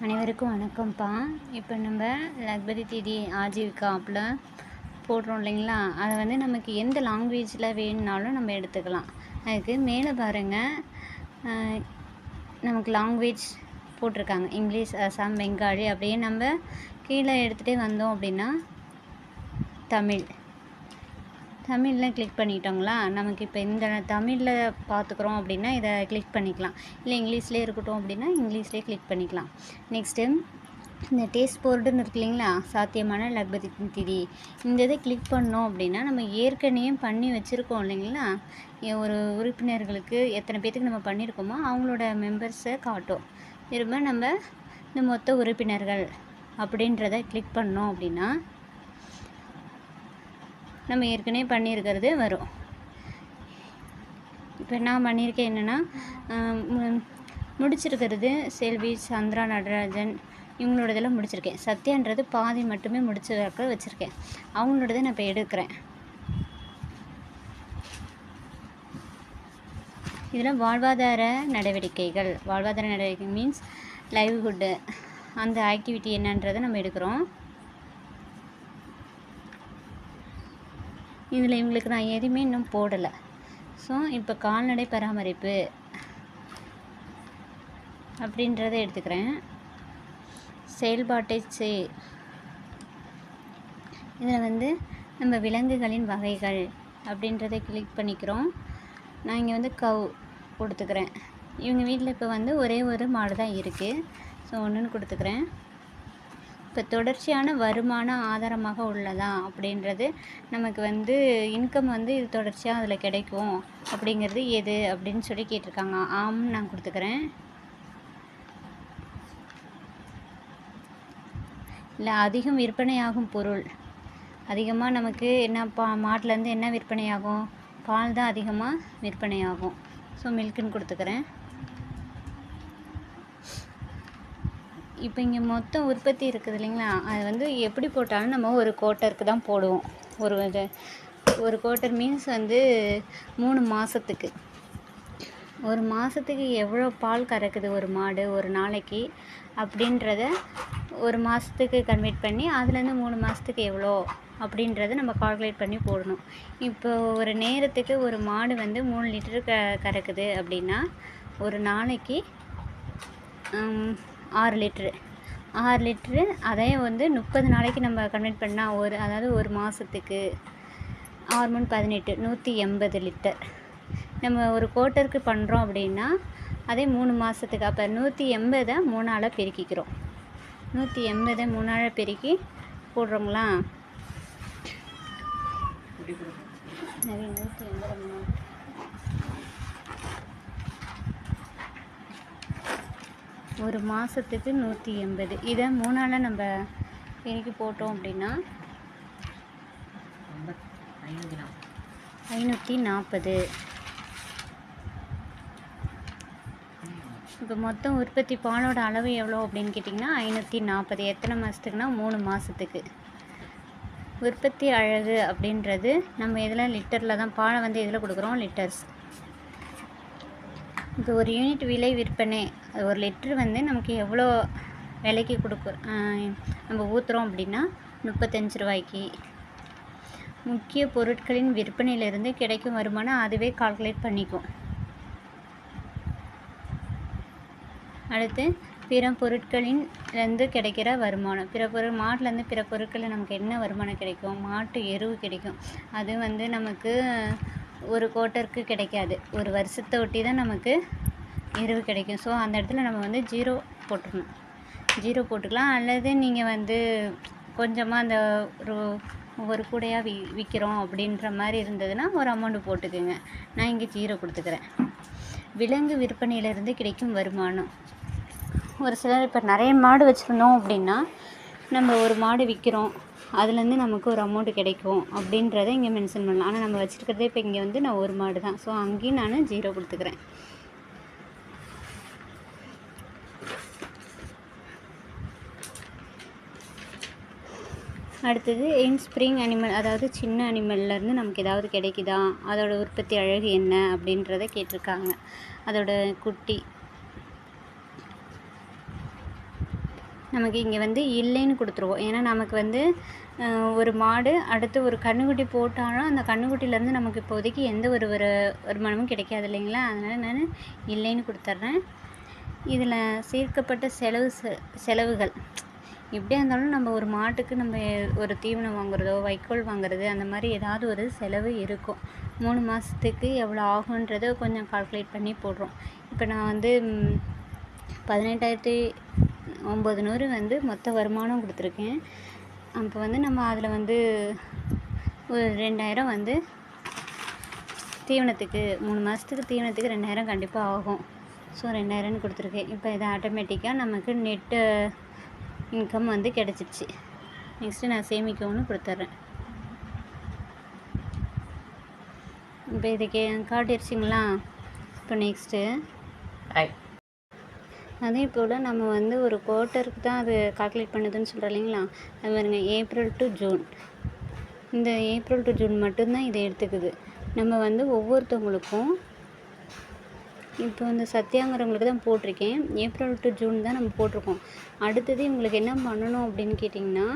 அனைவருக்கும் வணக்கம்ப்பா. இப்போ நம்ம லக்பதி தீதி ஆஜீவிகா ஆப்பில் போடுறோம் இல்லைங்களா, அதை வந்து நமக்கு எந்த லாங்குவேஜில் வேணுனாலும் நம்ம எடுத்துக்கலாம். அதுக்கு மேலே பாருங்கள், நமக்கு லாங்குவேஜ் போட்டிருக்காங்க. இங்கிலீஷ், அசாம், பெங்காலி. அப்படியே நம்ம கீழே எடுத்துகிட்டே வந்தோம் அப்படின்னா தமிழில் கிளிக் பண்ணிட்டோங்களா. நமக்கு இப்போ இந்த தமிழில் பார்த்துக்குறோம் அப்படின்னா இதை கிளிக் பண்ணிக்கலாம். இல்லை இங்கிலீஷ்லேயே இருக்கட்டும் அப்படின்னா இங்கிலீஷ்லேயே கிளிக் பண்ணிக்கலாம். நெக்ஸ்ட்டு இந்த டேஸ்ட் போர்டுன்னு இருக்கு இல்லைங்களா, சாத்தியமான லக்பதி திதி. இந்த இதை கிளிக் பண்ணோம் அப்படின்னா நம்ம ஏற்கனவே பண்ணி வச்சுருக்கோம் இல்லைங்களா, ஒரு உறுப்பினர்களுக்கு எத்தனை பேர்த்துக்கு நம்ம பண்ணியிருக்கோமோ அவங்களோட மெம்பர்ஸை காட்டும். திரும்ப நம்ம இந்த மொத்த உறுப்பினர்கள் அப்படின்றத கிளிக் பண்ணோம் அப்படின்னா நம்ம ஏற்கனவே பண்ணியிருக்கிறது வரும். இப்போ நான் பண்ணியிருக்கேன் என்னென்னா, முடிச்சிருக்கிறது செல்வி, சந்திரா, நடராஜன் இவங்களோடதெல்லாம் முடிச்சிருக்கேன். சத்யான்றது பாதி மட்டுமே முடிச்ச வச்சுருக்கேன். அவங்களோடதை நான் இப்போ எடுக்கிறேன். இதில் வாழ்வாதார நடவடிக்கைகள் மீன்ஸ் லைவ்ஹுட்டு, அந்த ஆக்டிவிட்டி என்னன்றதை நம்ம எடுக்கிறோம். இதில் இவங்களுக்கு நான் எதுவுமே இன்னும் போடலை. ஸோ இப்போ கால்நடை பராமரிப்பு அப்படின்றத எடுத்துக்கிறேன். செயல்பாட்டை இதில் வந்து நம்ம விலங்குகளின் வகைகள் அப்படின்றத கிளிக் பண்ணிக்கிறோம். நான் இங்கே வந்து கவ் கொடுத்துக்கிறேன். இவங்க வீட்டில் இப்போ வந்து ஒரே ஒரு மாடு தான் இருக்குது. ஸோ ஒன்றுன்னு கொடுத்துக்கிறேன். இப்போ தொடர்ச்சியான வருமான ஆதாரமாக உள்ளதா அப்படின்றது நமக்கு வந்து இன்கம் வந்து இது தொடர்ச்சியாக அதில் கிடைக்கும் அப்படிங்கிறது எது அப்படின்னு சொல்லி கேட்டிருக்காங்க. ஆம்னு நான் கொடுத்துக்கிறேன். இல்லை அதிகம் விற்பனையாகும் பொருள், அதிகமாக நமக்கு என்ன மாட்டிலேருந்து என்ன விற்பனையாகும், பால் தான் அதிகமாக விற்பனையாகும். ஸோ மில்க்குன்னு கொடுத்துக்கிறேன். இப்போ இங்கே மொத்தம் உற்பத்தி இருக்குது இல்லைங்களா, அது வந்து எப்படி போட்டாலும் நம்ம ஒரு குவார்ட்டருக்கு தான் போடுவோம். ஒரு குவார்ட்டர் மீன்ஸ் வந்து 3 மாதத்துக்கு. ஒரு மாதத்துக்கு எவ்வளோ பால் கறக்குது ஒரு மாடு ஒரு நாளைக்கு அப்படின்றத ஒரு மாதத்துக்கு கன்வெர்ட் பண்ணி அதுலேருந்து 3 மாதத்துக்கு எவ்வளோ அப்படின்றத நம்ம கால்குலேட் பண்ணி போடணும். இப்போ ஒரு நேரத்துக்கு ஒரு மாடு வந்து 3 லிட்டரு கறக்குது அப்படின்னா ஒரு நாளைக்கு 6 லிட்ரு. அதே வந்து 30 நாளைக்கு நம்ம கன்வெர்ட் பண்ணால் அதாவது ஒரு மாதத்துக்கு 6 × 18 180 லிட்டர். நம்ம ஒரு குவார்ட்டருக்கு பண்ணுறோம் அப்படின்னா அதே 3 மாதத்துக்கு. அப்போ 180 3ஆல் பெருக்கிக்கிறோம். 180 3ஆல் பெருக்கி போடுறோங்களா. 180 ஒரு மாதத்துக்கு 180. இதை 3ஆல் நம்ம பெருக்கி போட்டோம் அப்படின்னா 540. இப்போ மொத்தம் உற்பத்தி பாலோட அளவு எவ்வளோ அப்படின்னு கேட்டிங்கன்னா 540. எத்தனை மாதத்துக்குன்னா 3 மாதத்துக்கு. உற்பத்தி அழகு அப்படின்றது நம்ம இதில் லிட்டரில் தான், பாலை வந்து இதில் கொடுக்குறோம் லிட்டர்ஸ். இப்போ ஒரு யூனிட் விலை விற்பனை, அது 1 லிட்ரு வந்து நமக்கு எவ்வளோ விலைக்கு நம்ம ஊற்றுறோம் அப்படின்னா 35 ரூபாய்க்கு. முக்கிய பொருட்களின் விற்பனையிலிருந்து கிடைக்கும் வருமானம் அதுவே கால்குலேட் பண்ணிக்கும். அடுத்து பிற பொருட்களின்லேருந்து கிடைக்கிற வருமானம். மாட்டிலேருந்து பிற பொருட்களில் நமக்கு என்ன வருமானம் கிடைக்கும், மாட்டு எருவு கிடைக்கும். அது வந்து நமக்கு ஒரு குவார்ட்டருக்கு கிடைக்காது, ஒரு வருஷத்தை ஒட்டி தான் நமக்கு எருவு கிடைக்கும். ஸோ அந்த இடத்துல நம்ம வந்து 0 போட்டுடணும். 0 போட்டுக்கலாம். அல்லது நீங்கள் வந்து கொஞ்சமாக அந்த ஒரு கூடையாக விற்கிறோம் அப்படின்ற மாதிரி இருந்ததுன்னா ஒரு அமௌண்ட்டு போட்டுக்குங்க. நான் இங்கே 0 கொடுத்துக்கிறேன். விலங்கு விற்பனையிலேருந்து கிடைக்கும் வருமானம். ஒரு சிலர் இப்போ நிறைய மாடு வச்சுருந்தோம் அப்படின்னா நம்ம ஒரு மாடு விற்கிறோம், அதுலேருந்து நமக்கு ஒரு அமௌண்ட்டு கிடைக்கும் அப்படின்றத இங்கே மென்ஷன் பண்ணலாம். ஆனால் நம்ம வச்சுருக்கிறதே இப்போ இங்கே வந்து நான் ஒரு மாடு தான். ஸோ அங்கேயும் நான் 0 கொடுத்துக்கிறேன். அடுத்தது ஸ்ப்ரிங் அனிமல், அதாவது சின்ன அனிமல்லேருந்து நமக்கு ஏதாவது கிடைக்குதா, அதோட உற்பத்தி அழகு என்ன அப்படின்றத கேட்டிருக்காங்க. அதோட குட்டி நமக்கு இங்கே வந்து இல்லைன்னு கொடுத்துருவோம். ஏன்னா நமக்கு வந்து ஒரு மாடு அடுத்து ஒரு கன்றுக்குட்டி போட்டாலும் அந்த கன்றுக்குட்டிலேருந்து நமக்கு இப்போதைக்கு எந்த ஒரு வருமானமும் கிடைக்காது இல்லைங்களா? அதனால் நான் இல்லைன்னு கொடுத்துட்றேன். இதில் சேர்க்கப்பட்ட செலவுகள் எப்படியா இருந்தாலும் நம்ம ஒரு மாட்டுக்கு நம்ம ஒரு தீவனம் வாங்குறதோ வைக்கோல் வாங்குறது அந்த மாதிரி ஏதாவது ஒரு செலவு இருக்கும். 3 மாதத்துக்கு எவ்வளோ ஆகுன்றதை கொஞ்சம் கால்குலேட் பண்ணி போடுறோம். இப்போ நான் வந்து 18,900 வந்து மொத்த வருமானம் கொடுத்துருக்கேன். அப்போ வந்து நம்ம அதில் வந்து ஒரு 2,000 வந்து தீவனத்துக்கு 3 மாதத்துக்கு தீவனத்துக்கு 2,000 கண்டிப்பாக ஆகும். ஸோ 2,000ன்னு கொடுத்துருக்கேன். இப்போ இது ஆட்டோமேட்டிக்காக நமக்கு நெட்டு இன்கம் வந்து கிடச்சிருச்சு. நெக்ஸ்ட்டு நான் சேமிக்கவும்னு கொடுத்துட்றேன். இப்போ இதுக்கு காட்டிடுச்சிங்களா? இப்போ நெக்ஸ்ட்டு அதே போல் நம்ம வந்து ஒரு குவார்ட்டருக்கு தான் அது கால்குலேட் பண்ணுதுன்னு சொல்கிறோம் இல்லைங்களா? அது பாருங்க, ஏப்ரல் டு ஜூன். இந்த ஏப்ரல் டு ஜூன் மட்டும்தான் இதை எடுத்துக்குது. நம்ம வந்து ஒவ்வொருத்தவங்களுக்கும் இப்போ இந்த சத்யாங்கிறவங்களுக்கு தான் போட்டிருக்கேன். ஏப்ரல் டு ஜூன் தான் நம்ம போட்டிருக்கோம். அடுத்தது இவங்களுக்கு என்ன பண்ணணும் அப்படின்னு கேட்டிங்கன்னா,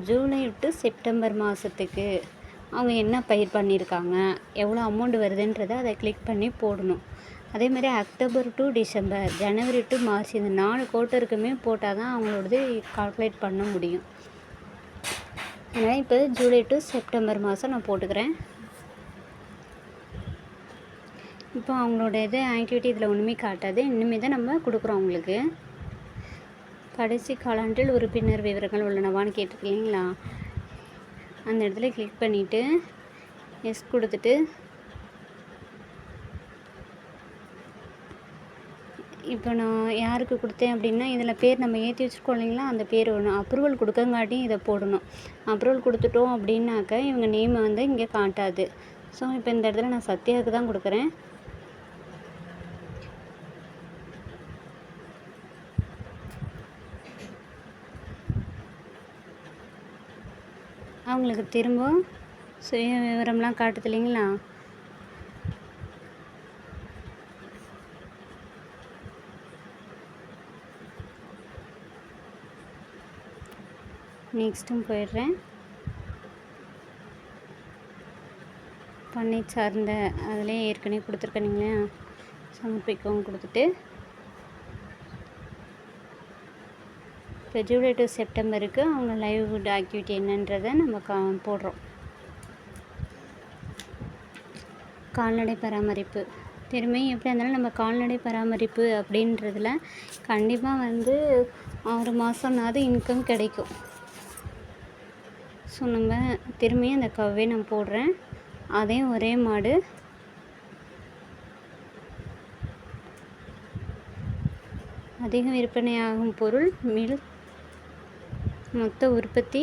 ஜூலை டு செப்டம்பர் மாதத்துக்கு அவங்க என்ன பயிர் பண்ணியிருக்காங்க, எவ்வளோ அமௌண்ட் வருதுன்றதை அதை கிளிக் பண்ணி போடணும். அதேமாதிரி October to December, January to March, இந்த 4 குவார்ட்டருக்குமே போட்டால் தான் அவங்களோடது கால்குலேட் பண்ண முடியும். அதனால் இப்போ ஜூலை டு செப்டம்பர் மாதம் நான் போட்டுக்கிறேன். இப்போ அவங்களோட இது ஆக்டிவிட்டி இதில் ஒன்றுமே காட்டாது. இனிமேல் தான் நம்ம கொடுக்குறோம் அவங்களுக்கு. கடைசி காலாண்டில் உறுப்பினர் விவரங்கள் உள்ளனவான்னு கேட்டிருக்கு இல்லைங்களா? அந்த இடத்துல கிளிக் பண்ணிவிட்டு எஸ் கொடுத்துட்டு இப்போ நான் யாருக்கு கொடுத்தேன் அப்படின்னா, இதில் பேர் நம்ம ஏற்றி வச்சுருக்கோம் இல்லைங்களா? அந்த பேர் ஒன்று அப்ரூவல் கொடுக்கங்காட்டியும் இதை போடணும். அப்ரூவல் கொடுத்துட்டோம் அப்படின்னாக்க இவங்க நேமை வந்து இங்கே காட்டாது. ஸோ இப்போ இந்த இடத்துல நான் சத்யாவுக்கு தான் கொடுக்குறேன். அவங்களுக்கு திரும்ப சுய விவரம்லாம் காட்டுது இல்லைங்களா? நெக்ஸ்ட்டும் போயிடுறேன். பண்ணை சார்ந்த அதிலே ஏற்கனவே கொடுத்துருக்கீங்களா? சமர்ப்பிக்கவும் கொடுத்துட்டு இப்போ ஜூலை டு செப்டம்பருக்கு அவங்க லைவ்வுட் ஆக்டிவிட்டி என்னன்றதை நம்ம போடுறோம். கால்நடை பராமரிப்பு திரும்பியும் எப்படி இருந்தாலும் நம்ம கால்நடை பராமரிப்பு அப்படின்றதுல கண்டிப்பாக வந்து 6 மாதம்னாவது இன்கம் கிடைக்கும். ஸோ நம்ம திரும்பியும் அந்த கவ்வே நான் போடுறேன். அதே ஒரே மாடு அதிக விற்பனையாகும் பொருள் மொத்த உற்பத்தி.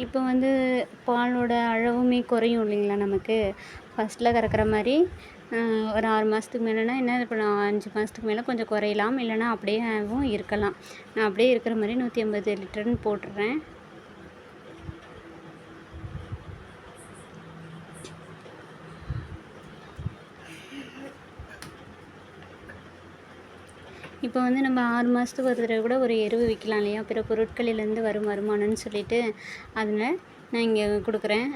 இப்போ வந்து பாலோட அளவுமே குறையும் இல்லைங்களா? நமக்கு ஃபஸ்ட்டில் கறக்கிற மாதிரி ஒரு 6 மாதத்துக்கு மேலேனா என்ன இப்போ 5 மாதத்துக்கு மேலே கொஞ்சம் குறையலாம், இல்லைனா அப்படியேவும் இருக்கலாம். நான் அப்படியே இருக்கிற மாதிரி 180 லிட்டர்னு போட்டுடுறேன். இப்போ வந்து நம்ம 6 மாதத்துக்கு ஒரு தடவை கூட ஒரு எருவு விற்கலாம் இல்லையா? பிற பொருட்களிலேருந்து வரும் வருமானம்னு சொல்லிட்டு அதில் நான் இங்கே கொடுக்குறேன்.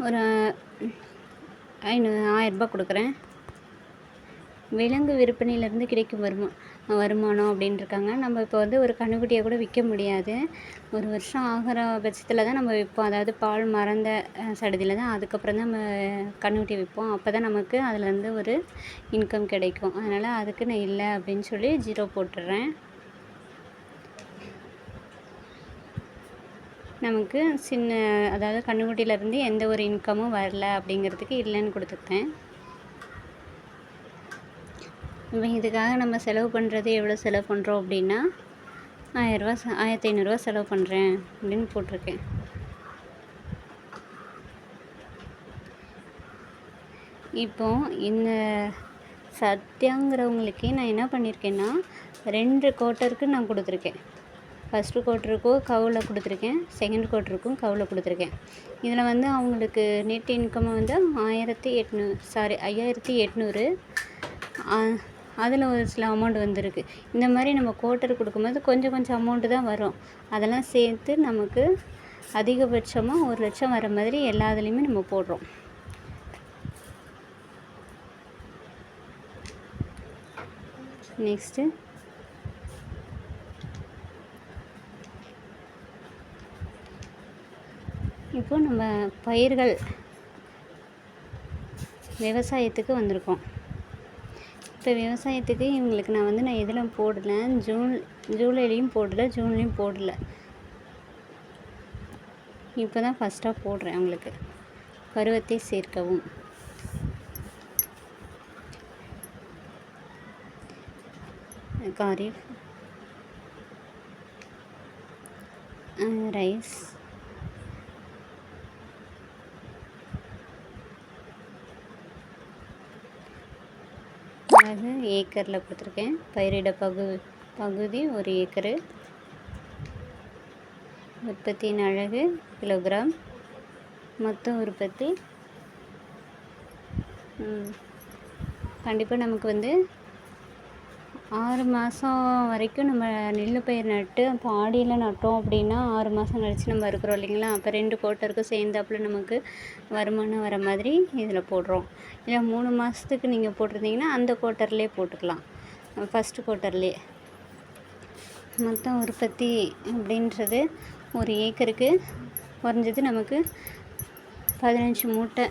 ஒரு 1000 கொடுக்குறேன். விலங்கு விற்பனையிலேருந்து கிடைக்கும் வருமானம் அப்படின்ட்டுருக்காங்க. நம்ம இப்போ வந்து ஒரு கன்றுக்குட்டியை கூட விற்க முடியாது. 1 வருஷம் ஆகிற பட்சத்தில் தான் நம்ம விற்போம். அதாவது பால் மறந்த சடதியில் தான் அதுக்கப்புறம் தான் நம்ம கன்றுக்குட்டியை விற்போம். அப்போ தான் நமக்கு அதுலேருந்து ஒரு இன்கம் கிடைக்கும். அதனால் அதுக்கு நான் இல்லை அப்படின்னு சொல்லி 0 போட்டுடுறேன். நமக்கு அதாவது கன்றுக்குட்டியிலேருந்து எந்த ஒரு இன்கமும் வரல அப்படிங்கிறதுக்கு இல்லைன்னு கொடுத்துருக்கேன். இப்போ இதுக்காக நம்ம செலவு பண்ணுறது எவ்வளோ செலவு பண்ணுறோம் அப்படின்னா 1500 செலவு பண்ணுறேன் அப்படின்னு போட்டிருக்கேன். இப்போ இந்த சத்யாங்கிறவங்களுக்கே நான் என்ன பண்ணியிருக்கேன்னா 2 குவார்ட்டருக்கு நான் கொடுத்துருக்கேன். ஃபஸ்ட்டு குவார்ட்டருக்கும் கவுல கொடுத்துருக்கேன், செகண்ட் குவார்ட்டருக்கும் கவுல கொடுத்துருக்கேன். இதில் வந்து அவங்களுக்கு நெட் இன்கம் வந்து 5800 அதில் ஒரு சில அமௌண்ட் வந்திருக்கு. இந்த மாதிரி நம்ம குவார்ட்டர் கொடுக்கும்போது கொஞ்சம் கொஞ்சம் அமௌண்ட்டு தான் வரும். அதெல்லாம் சேர்த்து நமக்கு அதிகபட்சமாக 1,00,000 வர மாதிரி எல்லா இதுலேயுமே நம்ம போடுறோம். நெக்ஸ்ட்டு இப்போ நம்ம பயிர்கள் விவசாயத்துக்கு வந்திருக்கோம். இப்போ விவசாயத்துக்கு இவங்களுக்கு நான் எதில் போடலை, ஜூலைலையும் போடலை, ஜூன்லேயும் போடலை. இப்போ தான் ஃபஸ்ட்டாக போடுறேன். அவங்களுக்கு பருவத்தை சேர்க்கவும். காரிஃப், ரைஸ், அதாவது ஏக்கரில் கொடுத்துருக்கேன். பயிரிட பகுதி 1 ஏக்கரு. உற்பத்தியின் அலகு கிலோகிராம். மொத்த உற்பத்தி கண்டிப்பாக நமக்கு 6 மாதம் வரைக்கும் நம்ம நெல் பயிர் நட்டு அப்போ ஆடியில் நட்டோம் அப்படின்னா 6 மாதம் கழிச்சு நம்ம இருக்கிறோம் இல்லைங்களா. அப்போ 2 குவார்ட்டருக்கும் சேர்ந்தாப்புல நமக்கு வருமானம் வர மாதிரி இதில் போடுறோம். இல்லை 3 மாதத்துக்கு நீங்கள் போட்டிருந்தீங்கன்னா அந்த குவார்ட்டர்லேயே போட்டுக்கலாம், ஃபஸ்ட்டு குவார்ட்டர்லேயே. மொத்தம் உற்பத்தி அப்படின்றது 1 ஏக்கருக்கு குறைஞ்சது நமக்கு 15 மூட்டை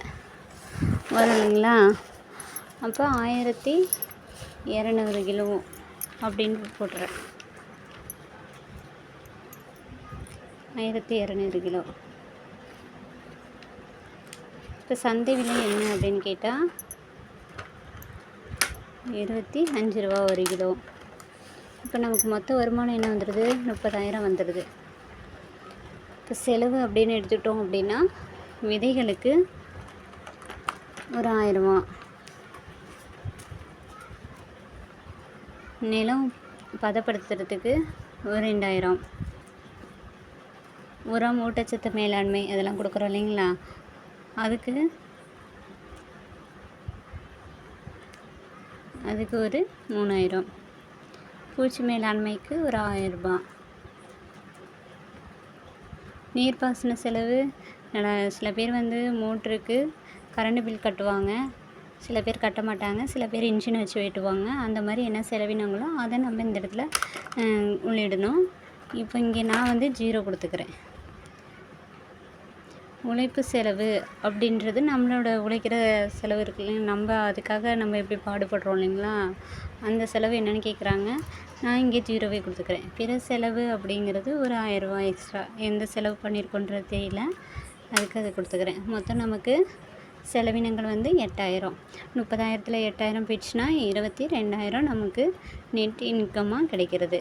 வரும் இல்லைங்களா. அப்போ 1200 கிலோ அப்படின்னு போட்டுறேன். 1200 கிலோ. இப்போ சந்தை விலை என்ன அப்படின்னு கேட்டால் 25 ரூபா 1 கிலோ. இப்போ நமக்கு மொத்த வருமானம் என்ன வந்துடுது, 30,000 வந்துடுது. இப்போ செலவு அப்படின்னு எடுத்துக்கிட்டோம் அப்படின்னா விதைகளுக்கு ஒரு 1000, நிலம் பதப்படுத்துறதுக்கு ஒரு 2000, உரம், ஊட்டச்சத்து மேலாண்மை அதெல்லாம் கொடுக்குறோம் இல்லைங்களா, அதுக்கு ஒரு 3000, பூச்சி மேலாண்மைக்கு ஒரு 1000 ரூபாய். நீர்ப்பாசன செலவு சில பேர் மோட்டருக்கு கரண்ட் பில் கட்டுவாங்க, சில பேர் கட்ட மாட்டாங்க, சில பேர் இன்ஜின் வச்சு வெட்டுவாங்க. அந்த மாதிரி என்ன செலவினங்களோ அதை நம்ம இந்த இடத்துல உள்ளிடணும். இப்போ இங்கே நான் 0 கொடுத்துக்கிறேன். உழைப்பு செலவு அப்படின்றது நம்மளோட உழைக்கிற செலவு இருக்கு இல்லைங்க, நம்ம அதுக்காக நம்ம எப்படி பாடுபடுறோம் இல்லைங்களா, அந்த செலவு என்னென்னு கேட்குறாங்க. நான் இங்கே 0 கொடுத்துக்கிறேன். பிற செலவு அப்படிங்கிறது ஒரு 1000 ரூபா எக்ஸ்ட்ரா, எந்த செலவு பண்ணியிருக்கோன்றது தெரியல, அதுக்கு அதை கொடுத்துக்கிறேன். மொத்தம் நமக்கு செலவினங்கள் 8000. 30,000ல் 8000 போயிடுச்சுன்னா 22,000 நமக்கு நெட் இன்கம்மாக கிடைக்கிறது.